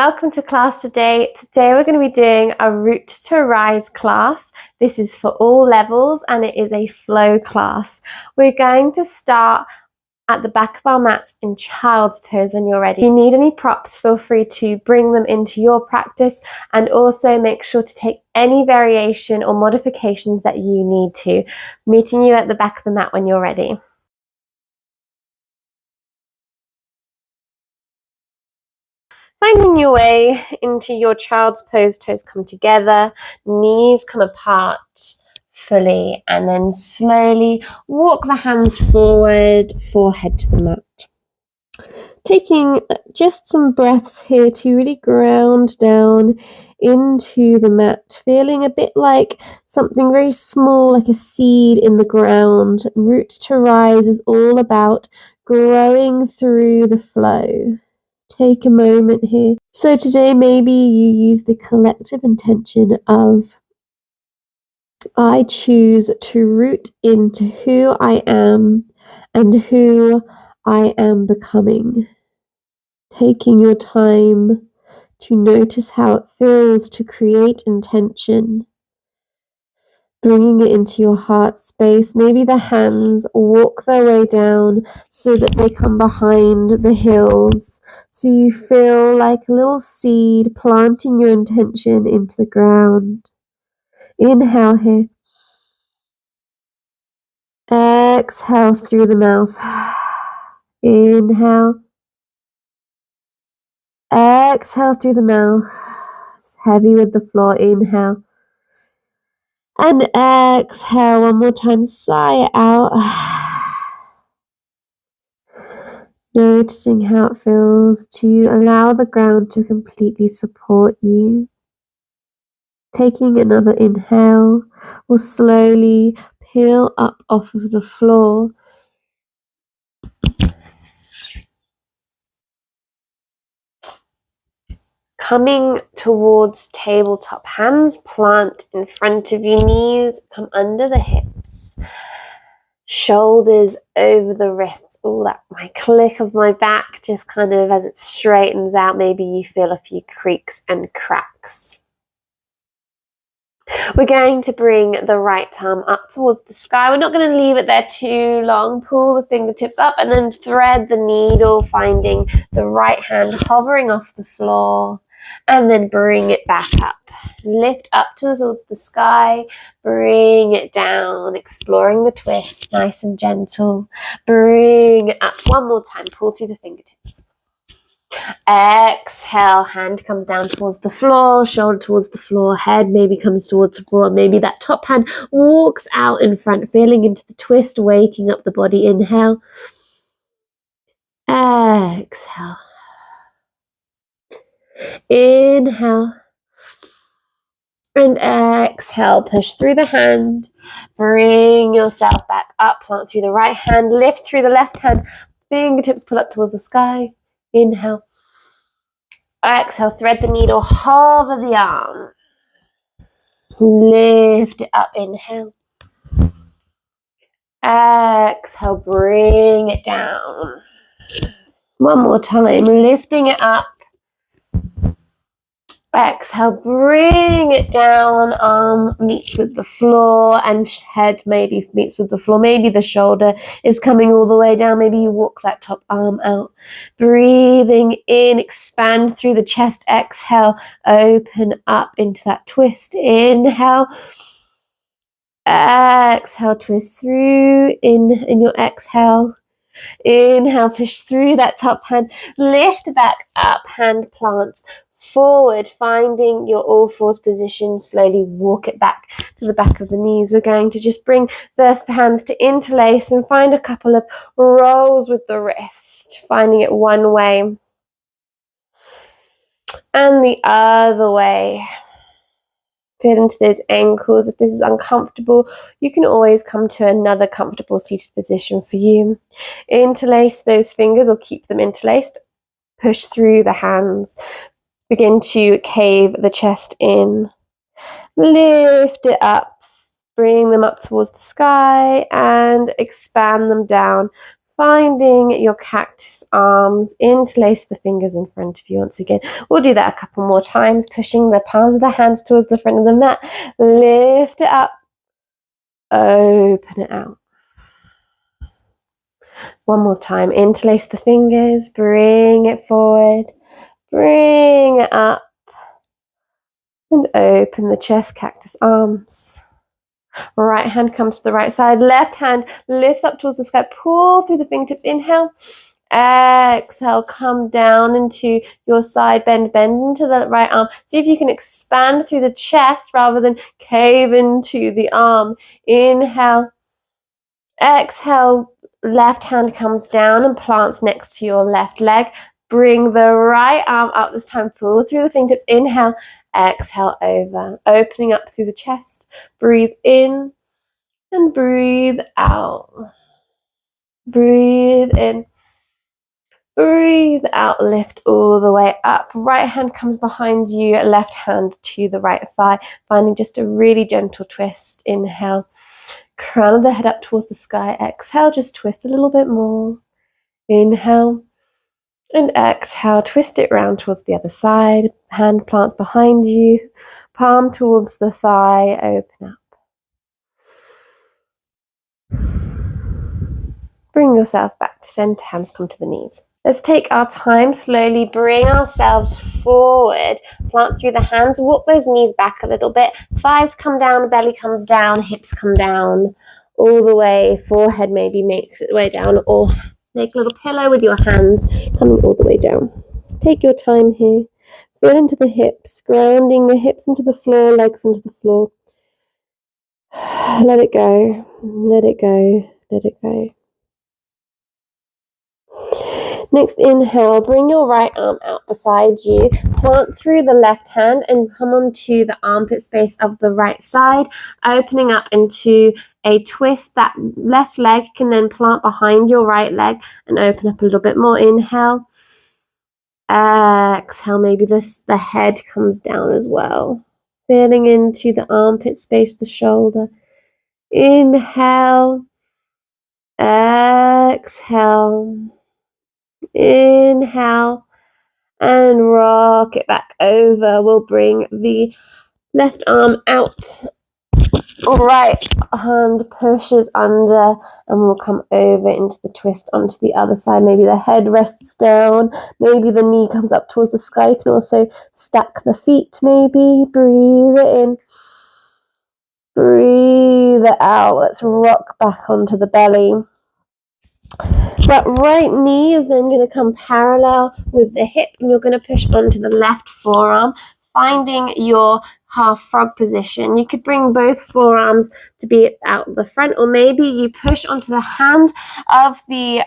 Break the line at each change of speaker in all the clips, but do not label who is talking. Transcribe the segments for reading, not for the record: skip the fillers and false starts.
Welcome to class today. Today we're going to be doing a Root to Rise class. This is for all levels and it is a flow class. We're going to start at the back of our mat in child's pose when you're ready. If you need any props, feel free to bring them into your practice, and also make sure to take any variation or modifications that you need to. Meeting you at the back of the mat when you're ready. Finding your way into your child's pose, toes come together, knees come apart fully, and then slowly walk the hands forward, forehead to the mat. Taking just some breaths here to really ground down into the mat, feeling a bit like something very small, like a seed in the ground. Root to Rise is all about growing through the flow. Take a moment here. So today maybe you use the collective intention of, I choose to root into who I am and who I am becoming. Taking your time to notice how it feels to create intention. Bringing it into your heart space. Maybe the hands walk their way down so that they come behind the heels. So you feel like a little seed planting your intention into the ground. Inhale here. Exhale through the mouth. Inhale. Exhale through the mouth. It's heavy with the floor. Inhale. And exhale one more time. Sigh it out. Noticing how it feels to allow the ground to completely support you. Taking another inhale, will slowly peel up off of the floor. Coming towards tabletop, hands plant in front of you, knees come under the hips, shoulders over the wrists. Oh, that my click of my back just kind of as it straightens out, maybe you feel a few creaks and cracks. We're going to bring the right arm up towards the sky. We're not going to leave it there too long. Pull the fingertips up and then thread the needle, finding the right hand hovering off the floor, and then bring it back up. Lift up towards the sky, bring it down, exploring the twist, nice and gentle. Bring it up one more time, pull through the fingertips. Exhale, hand comes down towards the floor, shoulder towards the floor, head maybe comes towards the floor, maybe that top hand walks out in front, feeling into the twist, waking up the body. Inhale. Exhale. Inhale. And exhale, push through the hand, bring yourself back up, plant through the right hand, lift through the left hand, fingertips pull up towards the sky. Inhale. Exhale, thread the needle, hover the arm. Lift it up, inhale. Exhale, bring it down. One more time, lifting it up. Exhale, bring it down, arm meets with the floor and head maybe meets with the floor. Maybe the shoulder is coming all the way down. Maybe you walk that top arm out. Breathing in, expand through the chest. Exhale, open up into that twist. Inhale. Exhale, twist through in your exhale. Inhale, push through that top hand. Lift back up, hand plants forward, finding your all fours position. Slowly walk it back to the back of the knees. We're going to just bring the hands to interlace and find a couple of rolls with the wrist, finding it one way and the other way. Feel into those ankles. If this is uncomfortable, you can always come to another comfortable seated position for you. Interlace those fingers or keep them interlaced. Push through the hands. Begin to cave the chest in. Lift it up. Bring them up towards the sky and expand them down, Finding your cactus arms, interlace the fingers in front of you once again. We'll do that a couple more times, pushing the palms of the hands towards the front of the mat. Lift it up, open it out. One more time, interlace the fingers, bring it forward, bring it up, and open the chest, cactus arms. Right hand comes to the right side, left hand lifts up towards the sky, pull through the fingertips, inhale, exhale, come down into your side bend into the right arm. See if you can expand through the chest rather than cave into the arm. Inhale, exhale, left hand comes down and plants next to your left leg. Bring the right arm up this time, pull through the fingertips, inhale, exhale over, opening up through the chest. Breathe in and breathe out. Breathe in, breathe out, lift all the way up. Right hand comes behind you, left hand to the right thigh, finding just a really gentle twist. Inhale, crown of the head up towards the sky. Exhale, just twist a little bit more. Inhale and exhale, twist it round towards the other side. Hand plants behind you, palm towards the thigh, open up. Bring yourself back to center, hands come to the knees. Let's take our time, slowly bring ourselves forward, plant through the hands, walk those knees back a little bit, thighs come down, belly comes down, hips come down, all the way, forehead maybe makes its way down, or make a little pillow with your hands coming all the way down. Take your time here, feel into the hips, grounding the hips into the floor, legs into the floor. Let it go, let it go, let it go. Next inhale, bring your right arm out beside you, plant through the left hand and come onto the armpit space of the right side, opening up into a twist. That left leg can then plant behind your right leg and open up a little bit more. Inhale, exhale, maybe the head comes down as well, feeling into the armpit space, the shoulder. Inhale, exhale. Inhale and rock it back over. We'll bring the left arm out. Right hand pushes under and we'll come over into the twist onto the other side. Maybe the head rests down. Maybe the knee comes up towards the sky. You can also stack the feet maybe. Breathe it in. Breathe it out. Let's rock back onto the belly. That right knee is then going to come parallel with the hip and you're going to push onto the left forearm, finding your half frog position. You could bring both forearms to be out the front, or maybe you push onto the hand of the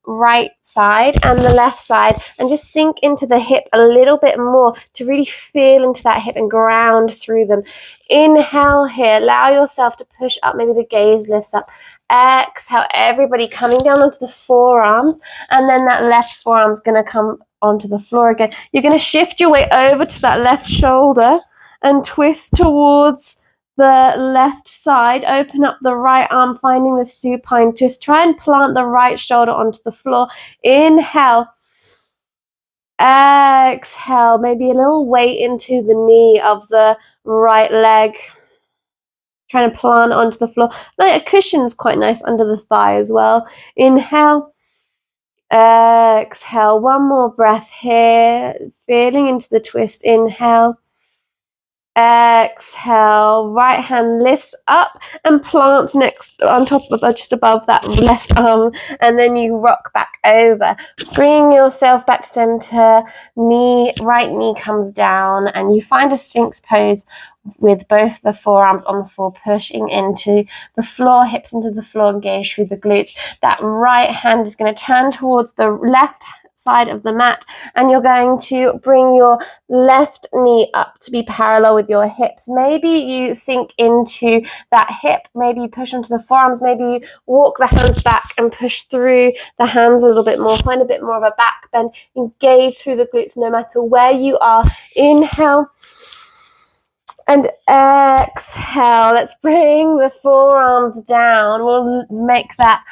right side and the left side and just sink into the hip a little bit more to really feel into that hip and ground through them. Inhale here, allow yourself to push up, maybe the gaze lifts up. Exhale, everybody coming down onto the forearms, and then that left forearm is going to come onto the floor again. You're going to shift your way over to that left shoulder and twist towards the left side. Open up the right arm, finding the supine twist. Try and plant the right shoulder onto the floor. Inhale. Exhale, maybe a little weight into the knee of the right leg. Trying to plant onto the floor. Like a cushion's quite nice under the thigh as well. Inhale. Exhale. One more breath here. Feeling into the twist. Inhale. Exhale. Right hand lifts up and plants next on top of just above that left arm, and then you rock back over. Bring yourself back to center. Right knee comes down, and you find a Sphinx pose with both the forearms on the floor, pushing into the floor, hips into the floor, engage through the glutes. That right hand is going to turn towards the left side of the mat, and you're going to bring your left knee up to be parallel with your hips. Maybe you sink into that hip, maybe you push onto the forearms, maybe you walk the hands back and push through the hands a little bit more, find a bit more of a back bend, engage through the glutes no matter where you are. Inhale and exhale. Let's bring the forearms down. We'll make that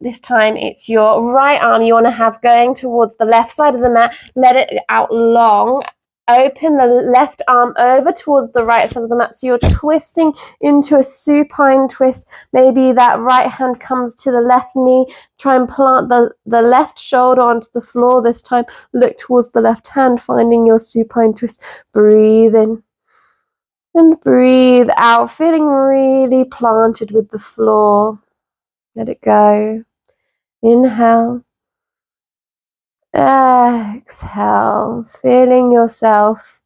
This time it's your right arm you want to have going towards the left side of the mat. Let it out long. Open the left arm over towards the right side of the mat. So you're twisting into a supine twist. Maybe that right hand comes to the left knee. Try and plant the left shoulder onto the floor this time. Look towards the left hand, finding your supine twist. Breathe in and breathe out, feeling really planted with the floor. Let it go. Inhale. Exhale. Feeling yourself,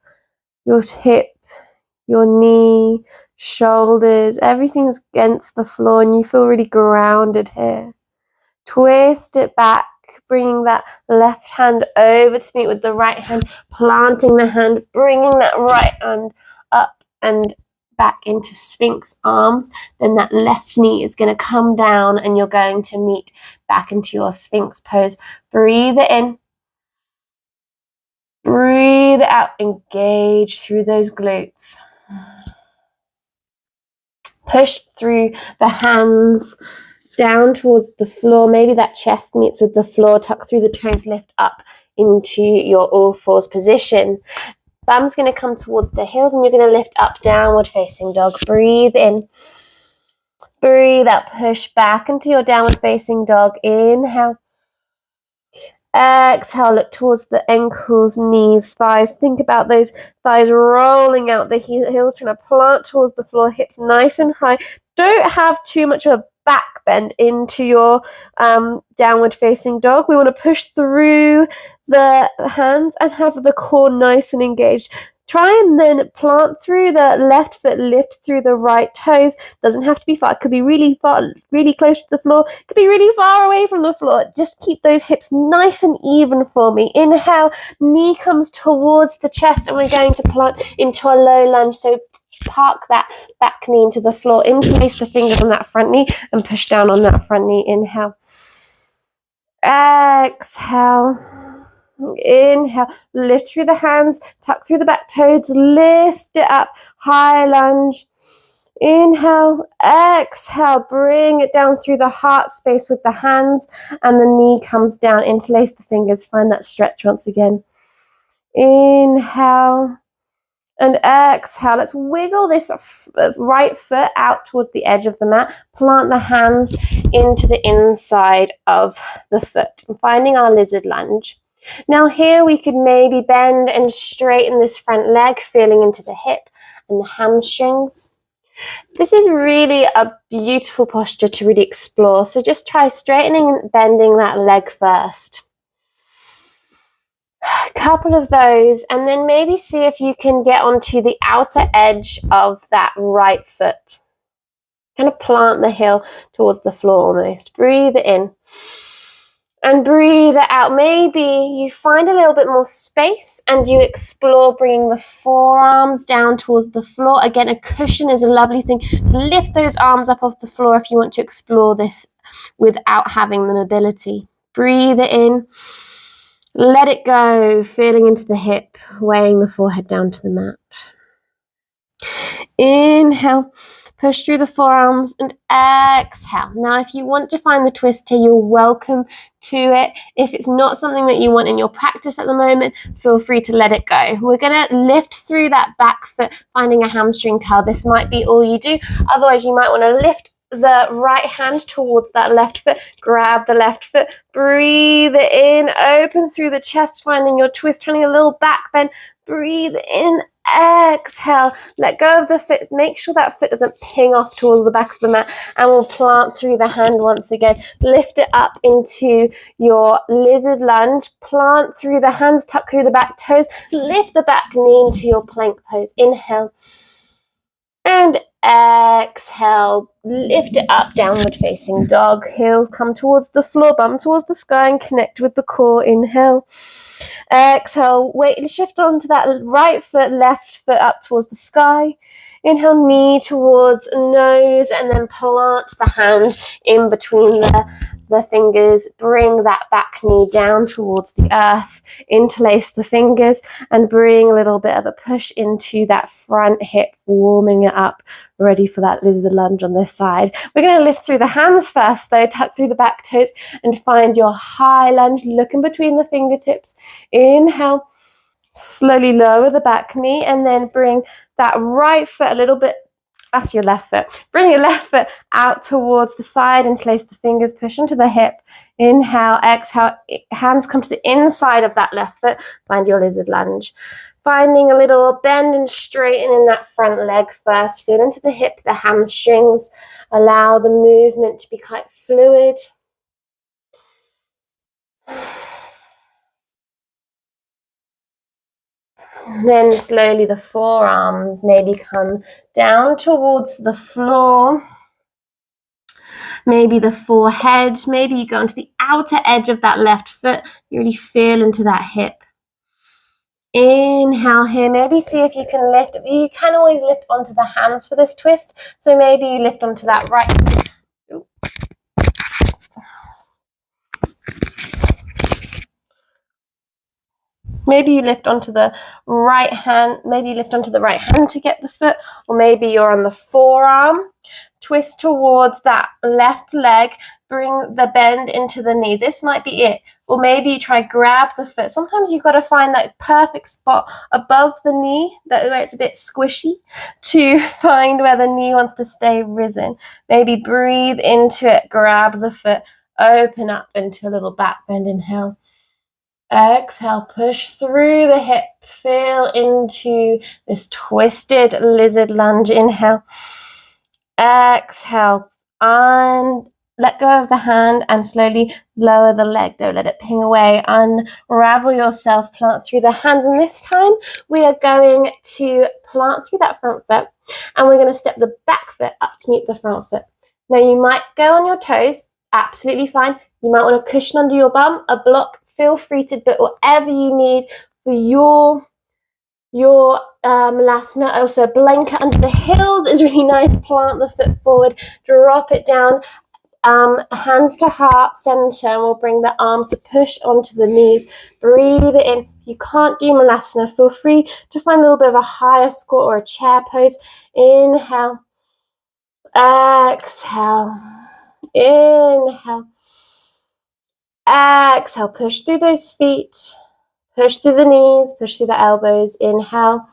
your hip, your knee, shoulders, everything's against the floor and you feel really grounded here. Twist it back, bringing that left hand over to meet with the right hand, planting the hand, bringing that right hand up and back into Sphinx arms. Then that left knee is going to come down and you're going to meet back into your Sphinx pose. Breathe it in. Breathe it out. Engage through those glutes. Push through the hands down towards the floor. Maybe that chest meets with the floor. Tuck through the toes, lift up into your all fours position. Bum's going to come towards the heels and you're going to lift up, downward facing dog. Breathe in. Breathe out. Push back into your downward facing dog. Inhale. Exhale, look towards the ankles, knees, thighs. Think about those thighs rolling out the heels, trying to plant towards the floor, hips nice and high. Don't have too much of a back bend into your downward facing dog. We want to push through the hands and have the core nice and engaged. Try and then plant through the left foot, lift through the right toes. Doesn't have to be far. It could be really far, really close to the floor. It could be really far away from the floor. Just keep those hips nice and even for me. Inhale, knee comes towards the chest and we're going to plant into a low lunge. So park that back knee into the floor. Interlace the fingers on that front knee and push down on that front knee. Inhale. Exhale. Inhale, lift through the hands, tuck through the back toes, lift it up, high lunge. Inhale, exhale, bring it down through the heart space with the hands and the knee comes down. Interlace the fingers, find that stretch once again. Inhale and exhale. Let's wiggle this right foot out towards the edge of the mat. Plant the hands into the inside of the foot. And finding our lizard lunge. Now here we could maybe bend and straighten this front leg, feeling into the hip and the hamstrings. This is really a beautiful posture to really explore. So just try straightening and bending that leg first. A couple of those, and then maybe see if you can get onto the outer edge of that right foot. Kind of plant the heel towards the floor almost. Breathe it in. And breathe it out. Maybe you find a little bit more space and you explore bringing the forearms down towards the floor. Again, a cushion is a lovely thing. Lift those arms up off the floor if you want to explore this without having the mobility. Breathe it in. Let it go, feeling into the hip, weighing the forehead down to the mat. Inhale, push through the forearms and exhale. Now, if you want to find the twist here, you're welcome to it. If it's not something that you want in your practice at the moment, feel free to let it go. We're going to lift through that back foot, finding a hamstring curl. This might be all you do. Otherwise, you might want to lift the right hand towards that left foot. Grab the left foot. Breathe it in. Open through the chest, finding your twist, finding a little back bend. Breathe in. Exhale, let go of the foot. Make sure that foot doesn't ping off towards the back of the mat, and we'll plant through the hand once again. Lift it up into your lizard lunge. Plant through the hands, tuck through the back toes. Lift the back knee into your plank pose. Inhale and exhale. Lift it up, downward facing dog. Heels come towards the floor, bum towards the sky, and connect with the core. Inhale. Exhale, weight shift onto that right foot, left foot up towards the sky. Inhale, knee towards nose, and then plant the hand in between the the fingers, bring that back knee down towards the earth, interlace the fingers, and bring a little bit of a push into that front hip, warming it up, ready for that lizard lunge on this side. We're going to lift through the hands first though, tuck through the back toes and find your high lunge, look in between the fingertips. Inhale, slowly lower the back knee, and then bring that right foot a little bit, that's your left foot. Bring your left foot out towards the side, interlace the fingers, push into the hip. Inhale, exhale, hands come to the inside of that left foot, find your lizard lunge. Finding a little bend and straighten in that front leg first. Feel into the hip, the hamstrings. Allow the movement to be quite fluid. Then slowly the forearms maybe come down towards the floor. Maybe the forehead. Maybe you go into the outer edge of that left foot. You really feel into that hip. Inhale here. Maybe see if you can lift. You can always lift onto the hands for this twist. So maybe you lift onto that right. Maybe you lift onto the right hand. Maybe you lift onto the right hand to get the foot, or maybe you're on the forearm. Twist towards that left leg. Bring the bend into the knee. This might be it. Or maybe you try grab the foot. Sometimes you've got to find that perfect spot above the knee, that where it's a bit squishy, to find where the knee wants to stay risen. Maybe breathe into it, grab the foot, open up into a little back bend. Inhale. Exhale, push through the hip, feel into this twisted lizard lunge. Inhale, exhale, and let go of the hand and slowly lower the leg. Don't let it ping away. Unravel yourself, plant through the hands. And this time we are going to plant through that front foot and we're going to step the back foot up to meet the front foot. Now you might go on your toes, absolutely fine. You might want a cushion under your bum, a block. Feel free to put whatever you need for your malasana. Also, a blanket under the heels is really nice. Plant the foot forward, drop it down, hands to heart center, and we'll bring the arms to push onto the knees. Breathe it in. If you can't do malasana, feel free to find a little bit of a higher squat or a chair pose. Inhale, exhale, inhale. Exhale, push through those feet, push through the knees, push through the elbows. Inhale,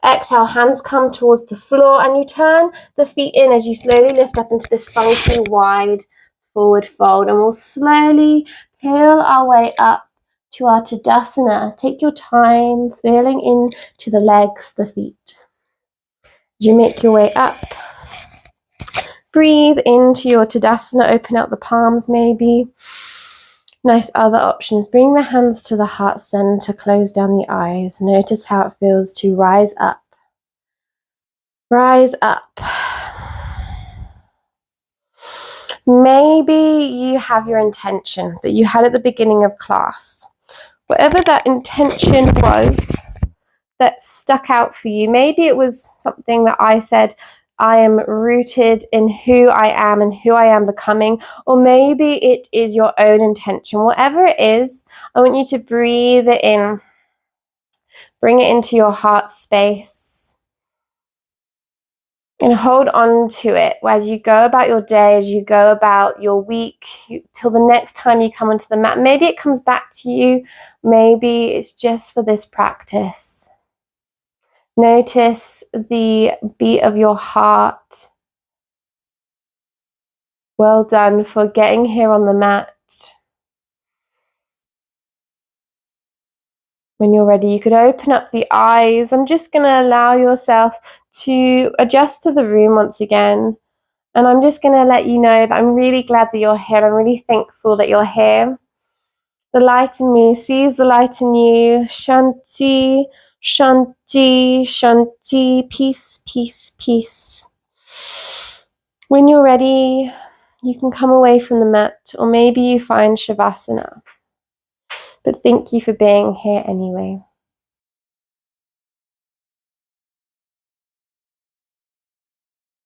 exhale, hands come towards the floor and you turn the feet in as you slowly lift up into this funky wide forward fold, and we'll slowly peel our way up to our Tadasana. Take your time feeling into the legs, the feet. As you make your way up, breathe into your Tadasana, open out the palms maybe. Nice other options. Bring the hands to the heart center, close down the eyes. Notice how it feels to rise up. Rise up. Maybe you have your intention that you had at the beginning of class. Whatever that intention was that stuck out for you, maybe it was something that I said, I am rooted in who I am and who I am becoming, or maybe it is your own intention. Whatever it is, I want you to breathe it in, bring it into your heart space, and hold on to it as you go about your day, as you go about your week, till the next time you come onto the mat. Maybe it comes back to you, maybe it's just for this practice. Notice the beat of your heart. Well done for getting here on the mat. When you're ready, you could open up the eyes. I'm just going to allow yourself to adjust to the room once again. And I'm just going to let you know that I'm really glad that you're here. I'm really thankful that you're here. The light in me sees the light in you. Shanti, Shanti, Shanti. Peace, peace, peace. When you're ready, you can come away from the mat, or maybe you find Shavasana. But thank you for being here anyway.